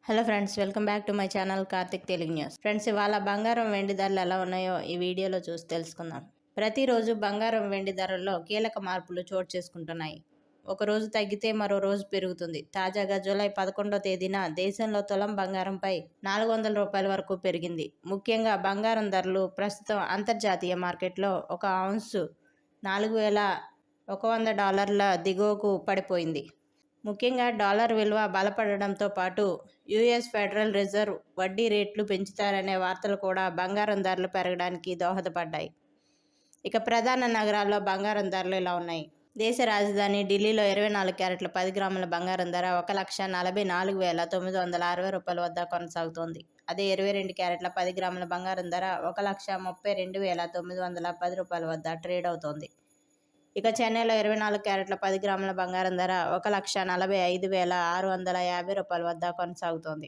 Hello friends, welcome back to my channel Karthik Telugu news. Friends, ఇవాళ బంగారం వెండి ధరలు ఎలా ఉన్నాయో ఈ వీడియోలో చూసి తెలుసుకుందాం. ప్రతిరోజు బంగారం వెండి ధరల్లో కీలక మార్పులు చోటు చేసుకుంటున్నాయి. ఒక రోజు తగ్గితే మరో రోజు పెరుగుతుంది. తాజాగా జూలై 11వ తేదీన దేశంలో తులం బంగారంపై 400 రూపాయల వరకు పెరిగింది. ముఖ్యంగా బంగారం ధరలు ప్రస్తుతం అంతర్జాతీయ మార్కెట్లో ఒక ఔన్సు $4,100 దిగువకు పడిపోయింది. ముఖ్యంగా డాలర్ విలువ బలపడడంతో పాటు యుఎస్ ఫెడరల్ రిజర్వ్ వడ్డీ రేట్లు పెంచుతారనే వార్తలు కూడా బంగారం ధరలు పెరగడానికి దోహదపడ్డాయి. ఇక ప్రధాన నగరాల్లో బంగారం ధరలు ఇలా ఉన్నాయి. దేశ రాజధాని ఢిల్లీలో 24 క్యారెట్ల 10 గ్రాముల బంగారం ధర 1,44,960 రూపాయల వద్ద కొనసాగుతోంది. అదే 22 క్యారెట్ల 10 గ్రాముల బంగారం ధర 1,32,910 రూపాయల వద్ద ట్రేడ్ అవుతోంది. ఇక చెన్నైలో 24 క్యారెట్ల 10 గ్రాముల బంగారం ధర 1,45,650 రూపాయల వద్ద కొనసాగుతోంది.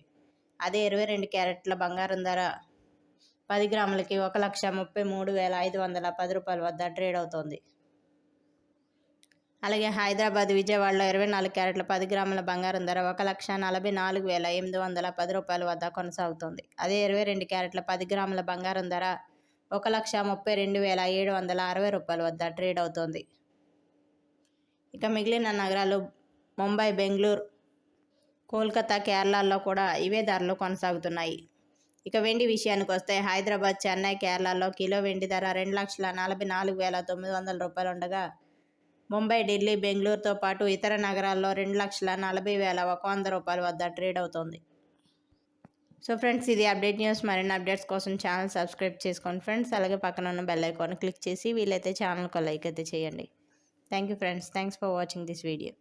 అదే 22 క్యారెట్ల బంగారం ధర 10 గ్రాములకి 1,33,510 రూపాయల వద్ద ట్రేడ్ అవుతోంది. అలాగే హైదరాబాద్, విజయవాడలో 24 క్యారెట్ల 10 గ్రాముల బంగారం ధర 1,44,810 రూపాయల వద్ద కొనసాగుతోంది. అదే 22 క్యారెట్ల 10 గ్రాముల బంగారం ధర 1,32,760 రూపాయల వద్ద ట్రేడ్ అవుతోంది. ఇక మిగిలిన నగరాలు ముంబై, బెంగళూరు, కోల్కతా, కేరళలో కూడా ఇవే ధరలు కొనసాగుతున్నాయి. ఇక వెండి విషయానికి వస్తే హైదరాబాద్, చెన్నై, కేరళలో కిలో వెండి ధర 2,44,900 రూపాయలు ఉండగా ముంబై, ఢిల్లీ, బెంగళూరుతో పాటు ఇతర నగరాల్లో 2,40,100 రూపాయల వద్ద ట్రేడ్ అవుతోంది. సో ఫ్రెండ్స్, ఇది అప్డేట్ న్యూస్. మరిన్ని అప్డేట్స్ కోసం ఛానల్ సబ్స్క్రైబ్ చేసుకోండి ఫ్రెండ్స్. అలాగే పక్కన ఉన్న బెల్ ఐకాన్ క్లిక్ చేసి వీలైతే ఛానల్కి లైక్ అయితే చేయండి. Thank you friends. Thanks for watching this video.